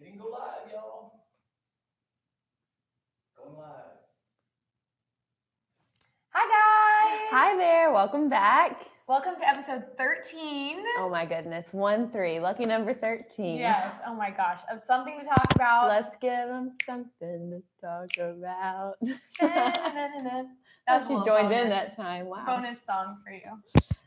Hitting go live, y'all. Going live. Hi, guys. Hi there. Welcome back. Welcome to episode 13. Oh my goodness. 1-3. Lucky number 13. Yes. Oh my gosh. Of something to talk about. Let's give them something to talk about. That's she joined in that time. Wow. Bonus song for you.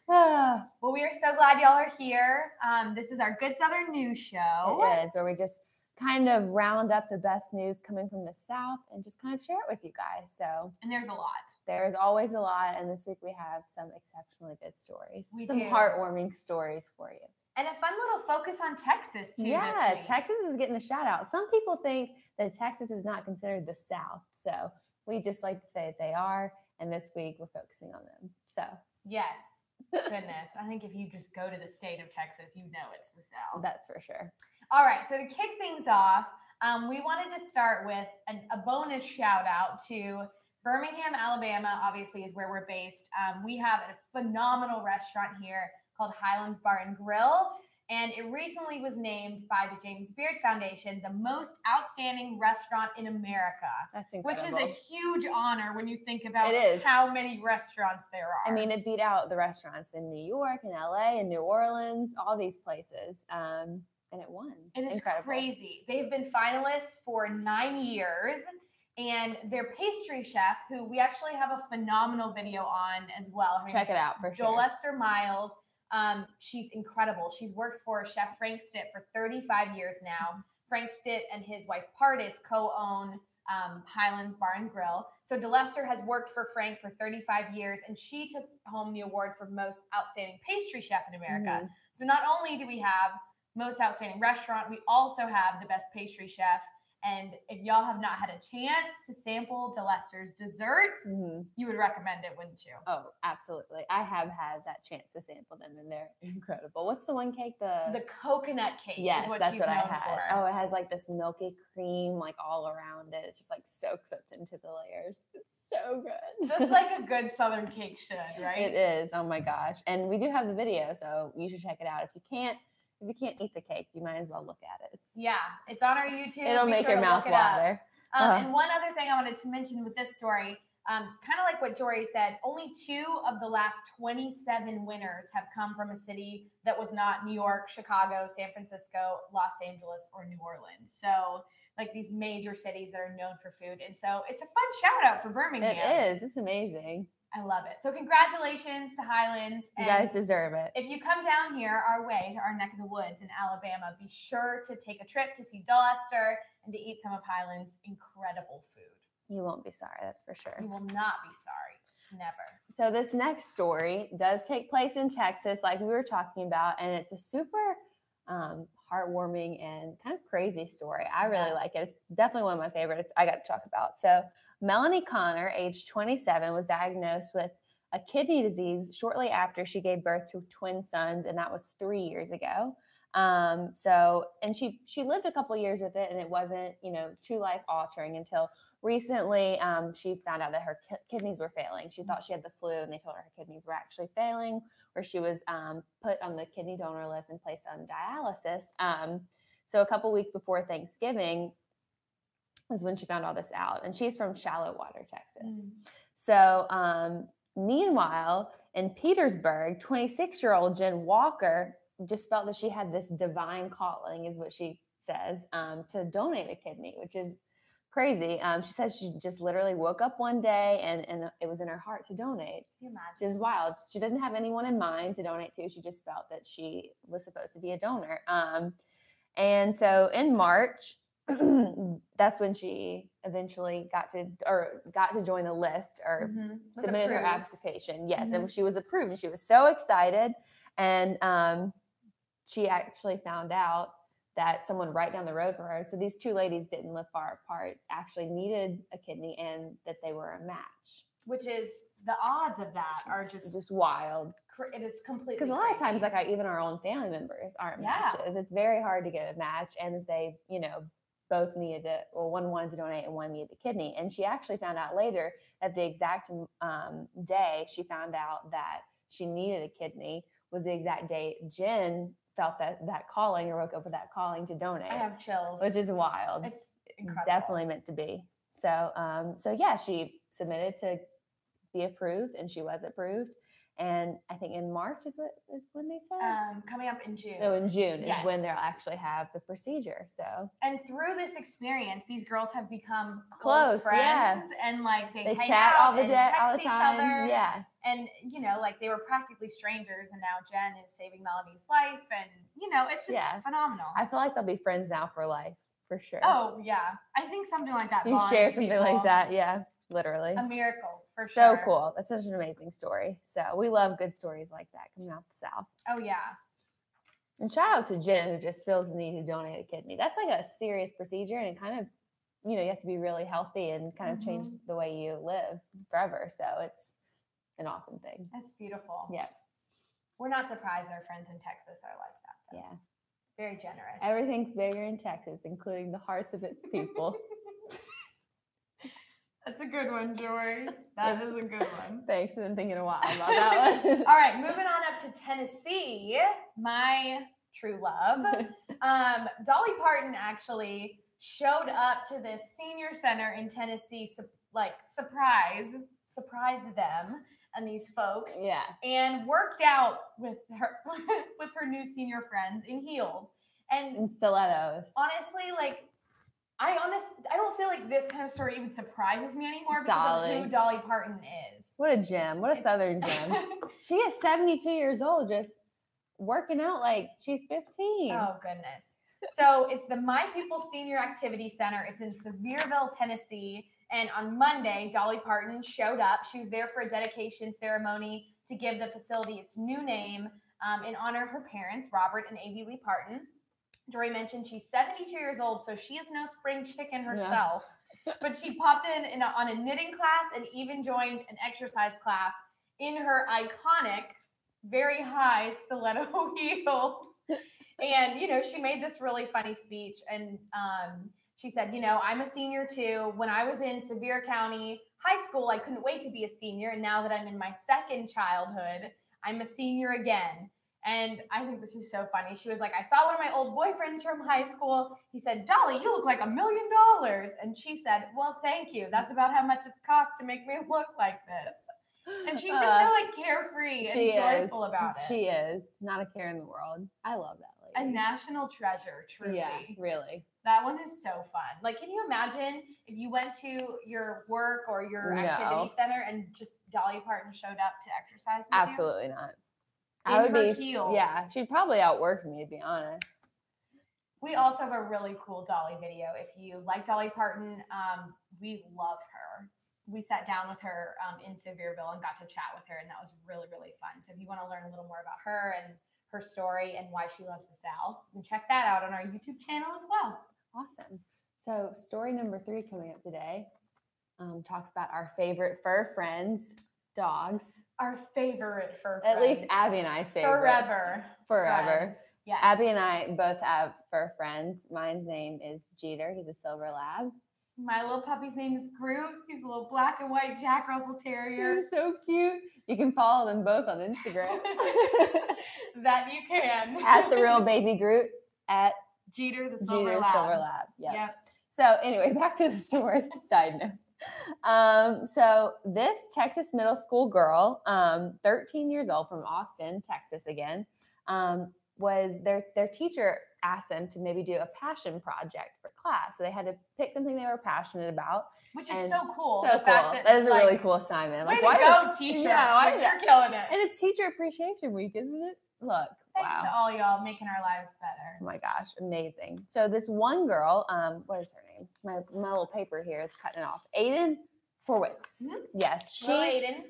Well, we are so glad y'all are here. This is our Good Southern News Show. It is, where we just kind of round up the best news coming from the South and just kind of share it with you guys. And there's a lot. There's always a lot, and this week we have some exceptionally good stories. Some do. Heartwarming stories for you. And a fun little focus on Texas, too. Yeah, this week. Texas is getting a shout out. Some people think that Texas is not considered the South, so we just like to say that they are, and this week we're focusing on them. So yes. Goodness. I think if you just go to the state of Texas, you know it's the South. that's for sure. All right, so to kick things off, we wanted to start with a bonus shout out to Birmingham, Alabama, obviously is where we're based. We have a phenomenal restaurant here called Highlands Bar and Grill, and it recently was named by the James Beard Foundation the most outstanding restaurant in America. That's incredible. Which is a huge honor when you think about It is. how many restaurants there are. I mean, it beat out the restaurants in New York and LA and New Orleans, all these places. And it won. It is incredible. Crazy. They've been finalists for 9 years, and their pastry chef, who we actually have a phenomenal video on as well. Check it out for sure. Dolly Miles. She's incredible. She's worked for Chef Frank Stitt for 35 years now. Frank Stitt and his wife Pardis co-own Highlands Bar and Grill. So DeLester has worked for Frank for 35 years, and she took home the award for most outstanding pastry chef in America. Mm-hmm. So not only do we have most outstanding restaurant, we also have the best pastry chef. And if y'all have not had a chance to sample DeLester's desserts, you would recommend it, wouldn't you? Oh, absolutely. I have had that chance to sample them, and they're incredible. What's the one cake? The coconut cake. Yes, is what that's she's what I known had. for. Oh, it has like this milky cream like all around it. It just like soaks up into the layers. It's so good. Just like a good Southern cake should, right? It is. Oh my gosh. And we do have the video, so you should check it out. If you can't eat the cake, you might as well look at it. Yeah, it's on our YouTube. It'll make your mouth water. And one other thing I wanted to mention with this story, kind of like what Jory said, only 2 of the last 27 winners have come from a city that was not New York, Chicago, San Francisco, Los Angeles, or New Orleans. So like these major cities that are known for food. And so it's a fun shout out for Birmingham. It is. It's amazing. I love it. So congratulations to Highlands. You guys deserve it. If you come down here our way to our neck of the woods in Alabama, be sure to take a trip to see DeLester and to eat some of Highlands' incredible food. You won't be sorry, that's for sure. You will not be sorry. Never. So this next story does take place in Texas, like we were talking about, and it's a super heartwarming and kind of crazy story. I really like it. It's definitely one of my favorites I got to talk about. So Melanie Connor, age 27, was diagnosed with a kidney disease shortly after she gave birth to twin sons, and that was 3 years ago. And she lived a couple years with it, and it wasn't, too life altering until recently. She found out that her kidneys were failing. She thought she had the flu, and they told her her kidneys were actually failing, where she was put on the kidney donor list and placed on dialysis. So a couple weeks before Thanksgiving is when she found all this out, and she's from Shallow Water, Texas. So meanwhile, in Petersburg, 26-year-old Jen Walker just felt that she had this divine calling, is what she says, to donate a kidney, which is crazy. She says she just literally woke up one day and it was in her heart to donate. Can you imagine? Which is wild. She didn't have anyone in mind to donate to. She just felt that she was supposed to be a donor. And so in March, that's when she eventually got to join the list, or submitted her application. Yes, and she was approved, and she was so excited. And she actually found out that someone right down the road from her, so these two ladies didn't live far apart, actually needed a kidney, and that they were a match. Which is, the odds of that are just wild. It is completely because a lot of times, like even our own family members aren't matches. It's very hard to get a match, and they, both needed it. Well, one wanted to donate and one needed a kidney. And she actually found out later that the exact day she found out that she needed a kidney was the exact date Jen felt that calling or woke up with that calling to donate. I have chills. Which is wild. It's incredible. Definitely meant to be. So, yeah, she submitted to be approved, and she was approved. And I think in March is when they said. Coming up in June. Oh, in June is when Yes. they'll actually have the procedure. So. And through this experience, these girls have become Close, friends, and like they hang chat out all the and day, text all the each time. other. Yeah. And you know, like they were practically strangers, and now Jen is saving Melanie's life, and you know, it's just phenomenal. I feel like they'll be friends now for life, for sure. Oh yeah, I think something like that. You share something like that, yeah, literally. A miracle. For so sure. Cool. That's such an amazing story. So we love good stories like that coming out the South. Oh yeah. And shout out to Jen, who just feels the need to donate a kidney. That's like a serious procedure, and it kind of, you have to be really healthy and kind of change the way you live forever. So it's an awesome thing. That's beautiful. Yeah. We're not surprised our friends in Texas are like that, though. Yeah. Very generous. Everything's bigger in Texas, including the hearts of its people. That's a good one, Jory. That is a good one. Thanks. I've been thinking a while about that one. All right, moving on up to Tennessee, my true love. Dolly Parton actually showed up to this senior center in Tennessee, surprised them and these folks. Yeah. And worked out with her new senior friends in heels. And stilettos. Honestly, I don't feel like this kind of story even surprises me anymore because of who Dolly Parton is. What a gem. What a Southern gem. She is 72 years old, just working out like she's 15. Oh, goodness. So it's the My People Senior Activity Center. It's in Sevierville, Tennessee. And on Monday, Dolly Parton showed up. She was there for a dedication ceremony to give the facility its new name in honor of her parents, Robert and Avie Lee Parton. Jory mentioned she's 72 years old, so she is no spring chicken herself. Yeah. But she popped in on a knitting class and even joined an exercise class in her iconic, very high stiletto heels. And, she made this really funny speech. And she said, I'm a senior too. When I was in Sevier County High School, I couldn't wait to be a senior. And now that I'm in my second childhood, I'm a senior again. And I think this is so funny. She was like, I saw one of my old boyfriends from high school. He said, Dolly, you look like $1 million. And she said, well, thank you. That's about how much it's cost to make me look like this. And she's just so carefree and joyful about it. She is. Not a care in the world. I love that lady. A national treasure, truly. Yeah, really. That one is so fun. Can you imagine if you went to your work or your activity center and just Dolly Parton showed up to exercise with Absolutely not. I would be heels. Yeah, she'd probably outwork me, to be honest. We also have a really cool Dolly video. If you like Dolly Parton, we love her. We sat down with her in Sevierville and got to chat with her, and that was really, really fun. So if you want to learn a little more about her and her story and why she loves the South, you can check that out on our YouTube channel as well. Awesome. So story number 3 coming up today talks about our favorite fur friends. Dogs. Our favorite fur friends. At least Abby and I's favorite. Forever. Friends. Yes. Abby and I both have fur friends. Mine's name is Jeter. He's a silver lab. My little puppy's name is Groot. He's a little black and white Jack Russell Terrier. He's so cute. You can follow them both on Instagram. That you can. At The Real Baby Groot. At Jeter the Silver Lab. Yep. So anyway, back to the story. Side note. So this Texas middle school girl, 13 years old from Austin, Texas again, was their teacher asked them to maybe do a passion project for class. So they had to pick something they were passionate about. Which is so cool. So cool. That is a really cool assignment. Way to go, teacher. Yeah, you're killing it. And it's Teacher Appreciation Week, isn't it? Look. Thanks to all y'all making our lives better. Oh my gosh, amazing. So this one girl, what is her name? My little paper here is cutting it off. Aiden Horwitz. Mm-hmm. Yes,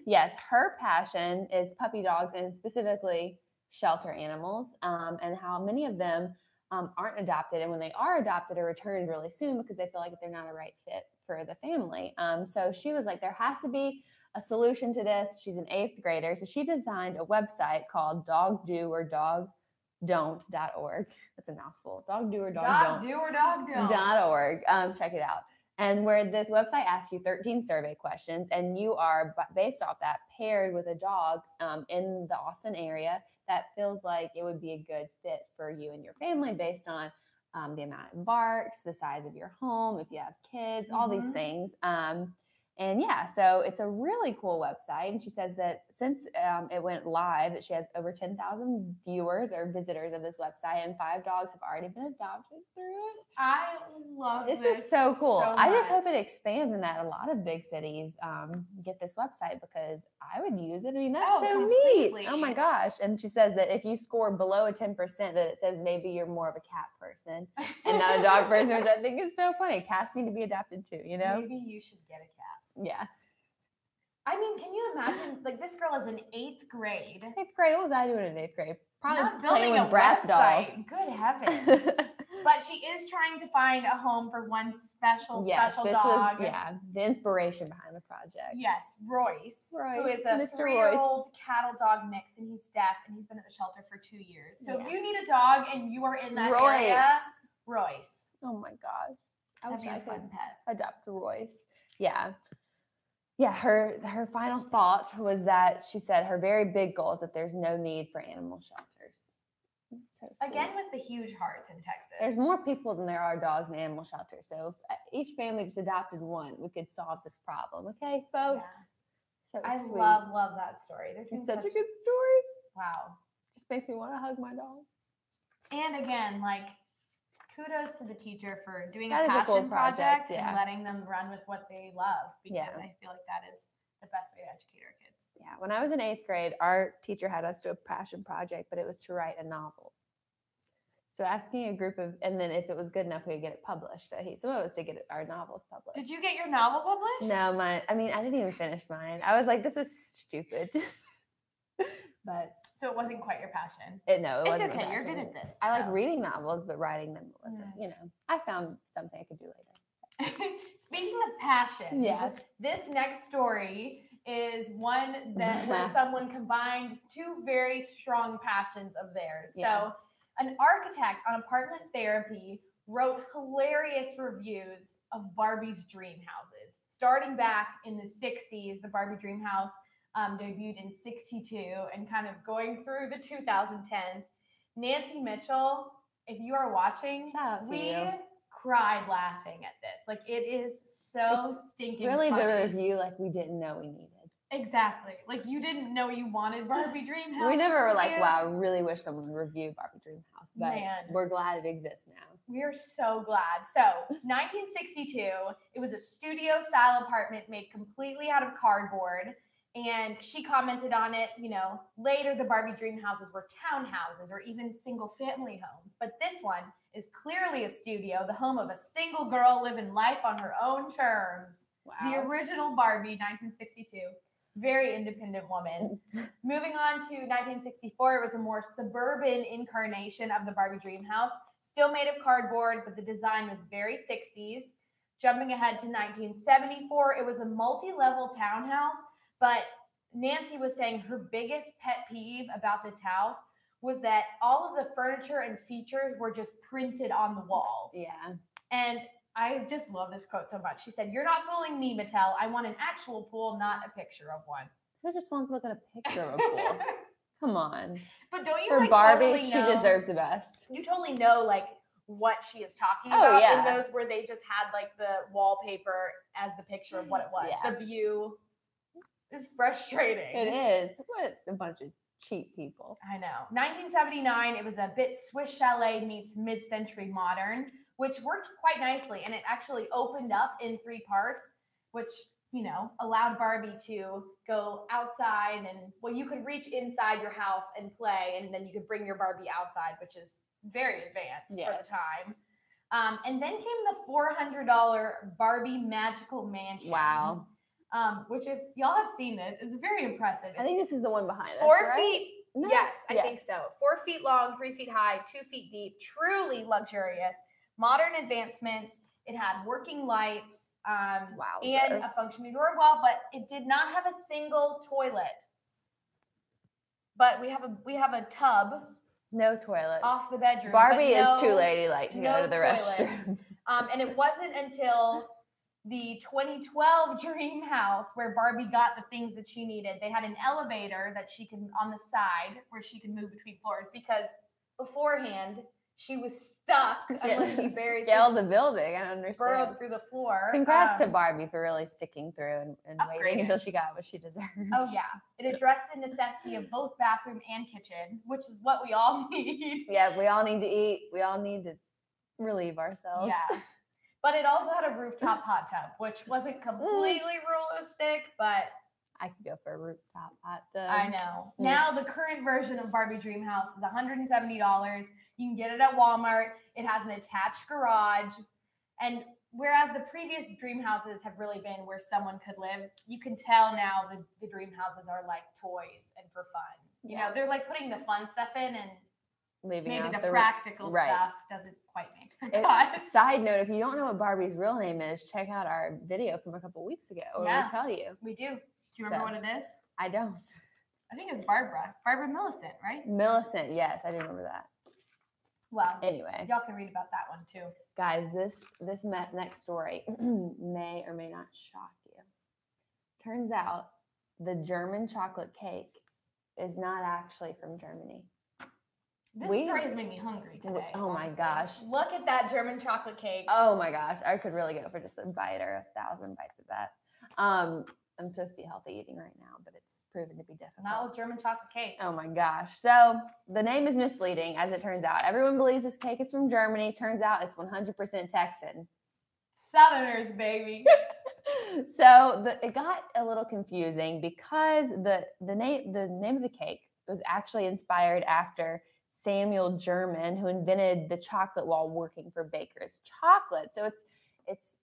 Yes, her passion is puppy dogs and specifically shelter animals, and how many of them aren't adopted, and when they are adopted, are returned really soon because they feel like they're not a right fit for the family. So she was like, there has to be a solution to this. She's an 8th grader, so she designed a website called dogdoordogdon't.org. That's a mouthful. Dogdoordogdon't.org. Check it out. And where this website asks you 13 survey questions, and you are, based off that, paired with a dog in the Austin area that feels like it would be a good fit for you and your family based on the amount it barks, the size of your home, if you have kids, all these things. And yeah, so it's a really cool website. And she says that since it went live, that she has over 10,000 viewers or visitors of this website, and 5 dogs have already been adopted through it. I love It's this just so cool. so I just hope much. it expands and that a lot of big cities get this website, because I would use it. I mean, that's so completely. neat. Oh my gosh. And she says that if you score below a 10%, that it says maybe you're more of a cat person and not a dog person, which I think is so funny. Cats need to be adopted too, you know? Maybe you should get a cat. Yeah. I mean, can you imagine, like, this girl is in 8th grade. 8th grade. What was I doing in 8th grade? Probably Not playing building with a Bratz website. dolls. Good heavens. But she is trying to find a home for one special Yes, this dog. was the inspiration behind the project. Yes, Royce, who is a Mr. 3-year-old cattle dog mix, and he's deaf, and he's been at the shelter for 2 years. So if you need a dog and you are in that area, Royce. Oh my gosh. That'd be a fun pet. Adopt Royce. Yeah. Yeah, her final thought was that she said her very big goal is that there's no need for animal shelters. So sweet. Again, with the huge hearts in Texas. There's more people than there are dogs in animal shelters. So if each family just adopted one, we could solve this problem. Okay, folks? Yeah. So I sweet. love that story. It's such a good story. Wow. Just makes me want to hug my dog. And again, like, kudos to the teacher for doing That a is a passion cool project, and letting them run with what they love, because I feel like that is the best way to educate our kids. Yeah, when I was in 8th grade, our teacher had us do a passion project, but it was to write a novel. So asking a group of, and then if it was good enough, we could get it published. So some of us did get our novels published. Did you get your novel published? No, I didn't even finish mine. I was like, this is stupid. But so it wasn't quite your passion. It it's wasn't okay. You're good at this. I like reading novels, but writing them wasn't. I found something I could do later. Speaking of passions, this next story is one that where someone combined 2 very strong passions of theirs. So an architect on Apartment Therapy wrote hilarious reviews of Barbie's dream houses. Starting back in the 60s, the Barbie Dreamhouse debuted in 62, and kind of going through the 2010s. Nancy Mitchell, if you are watching, we cried laughing at this. Like, it is so stinking really funny. The review, like, we didn't know we needed. Exactly. Like, you didn't know you wanted Barbie Dreamhouse. We never were like, wow, I really wish someone would review Barbie Dreamhouse, but we're glad it exists now. We're so glad. So 1962, it was a studio-style apartment made completely out of cardboard. And she commented on it, later the Barbie dream houses were townhouses or even single family homes. But this one is clearly a studio, the home of a single girl living life on her own terms. Wow. The original Barbie, 1962. Very independent woman. Moving on to 1964, it was a more suburban incarnation of the Barbie dream house, still made of cardboard, but the design was very 60s. Jumping ahead to 1974, it was a multi-level townhouse. But Nancy was saying her biggest pet peeve about this house was that all of the furniture and features were just printed on the walls. Yeah. And I just love this quote so much. She said, "You're not fooling me, Mattel. I want an actual pool, not a picture of one." Who just wants to look at a picture of a pool? Come on. But don't you For like Barbie, totally know, she deserves the best. You totally know like what she is talking about in those where they just had like the wallpaper as the picture of what it was. Yeah. The view is frustrating. It is. What a bunch of cheap people. I know. 1979, it was a bit Swiss chalet meets mid-century modern, which worked quite nicely. And it actually opened up in 3 parts, which, allowed Barbie to go outside and, you could reach inside your house and play, and then you could bring your Barbie outside, which is very advanced for the time. And then came the $400 Barbie Magical Mansion. Wow. Which if y'all have seen this, it's very impressive. I think this is the one behind us, 4 right? feet. No. Yes, I think so. 4 feet long, 3 feet high, 2 feet deep. Truly luxurious. Modern advancements. It had working lights. And a functioning door wall, but it did not have a single toilet. But we have a tub. No toilets. Off the bedroom. Barbie is too ladylike to go to the restroom. And it wasn't until the 2012 Dreamhouse where Barbie got the things that she needed. They had an elevator that she can on the side where she can move between floors because beforehand she was stuck unless she scaled the building. I don't understand. Burrowed through the floor. Congrats to Barbie for really sticking through and waiting until she got what she deserved. Oh yeah, it addressed the necessity of both bathroom and kitchen, which is what we all need. Yeah, we all need to eat. We all need to relieve ourselves. Yeah. But it also had a rooftop hot tub, which wasn't completely realistic, but I could go for a rooftop hot tub. I know. Now the current version of Barbie Dreamhouse is $170. You can get it at Walmart. It has an attached garage. And whereas the previous dream houses have really been where someone could live, you can tell now the dream houses are like toys and for fun. You know, they're like putting the fun stuff in and maybe the practical stuff doesn't quite make the cut. Side note, if you don't know what Barbie's real name is, check out our video from a couple weeks ago where we tell you. We do. Do you remember what it is? I don't. I think it's Barbara Millicent, right? Millicent, yes, I do remember that. Well, anyway, y'all can read about that one too. Guys, this next story may or may not shock you. Turns out the German chocolate cake is not actually from Germany. This story has made me hungry today. Oh my gosh. Look at that German chocolate cake. Oh my gosh. I could really go for just a bite or 1,000 bites of that. I'm supposed to be healthy eating right now, but it's proven to be difficult. Not with German chocolate cake. Oh my gosh. So the name is misleading, as it turns out. Everyone believes this cake is from Germany. Turns out it's 100% Texan. Southerners, baby. So it got a little confusing because the name of the cake was actually inspired after Samuel German, who invented the chocolate while working for Baker's Chocolate. So it's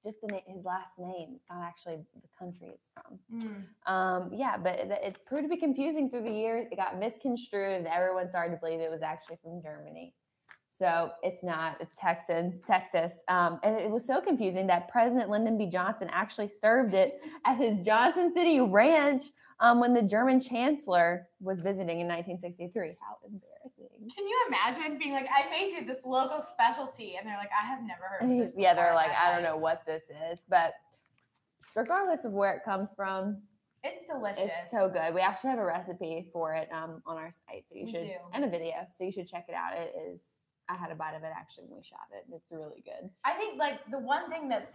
just his last name. It's not actually the country it's from. But it proved to be confusing through the years. It got misconstrued, and everyone started to believe it was actually from Germany. So it's not. It's Texas. And it was so confusing that President Lyndon B. Johnson actually served it at his Johnson City ranch when the German chancellor was visiting in 1963. How embarrassing. Can you imagine being like, I made you this local specialty, and they're like, I have never heard of this before. Yeah, they're like, I don't know what this is. But regardless of where it comes from, it's delicious. It's so good. We actually have a recipe for it on our site. So you should, and a video. So you should check it out. I had a bite of it actually when we shot it. It's really good. I think like the one thing that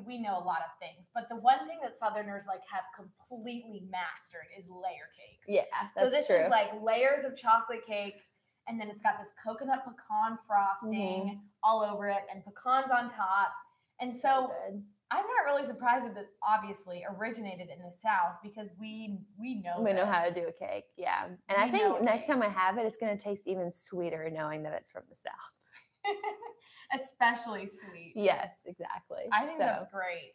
we know a lot of things, but the one thing that Southerners like have completely mastered is layer cakes. Yeah, that's so this true. is like layers of chocolate cake, and then it's got this coconut pecan frosting all over it and pecans on top. And so good. I'm not really surprised that this obviously originated in the South because we know how to do a cake. Yeah. And I think next time I have it, it's going to taste even sweeter knowing that it's from the South. Especially sweet. Yes, exactly. I think that's great.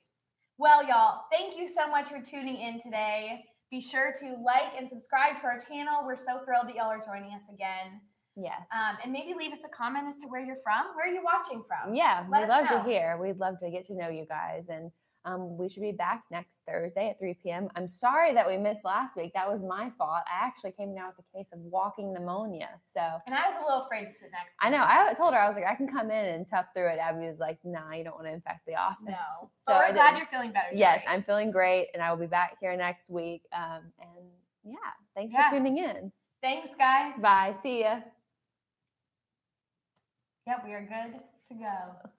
Well, y'all, thank you so much for tuning in today. Be sure to like and subscribe to our channel. We're so thrilled that y'all are joining us again. Yes. And maybe leave us a comment as to where you're from. Where are you watching from? Yeah, we'd love to hear. We'd love to get to know you guys. And we should be back next Thursday at 3 p.m. I'm sorry that we missed last week. That was my fault. I actually came down with a case of walking pneumonia. And I was a little afraid to sit next to I know. I told her, I was like, I can come in and tough through it. Abby was like, nah, you don't want to infect the office. No. So we're glad you're feeling better. Yes, I'm feeling great. And I will be back here next week. Thanks for tuning in. Thanks, guys. Bye. See ya. Yep, we are good to go.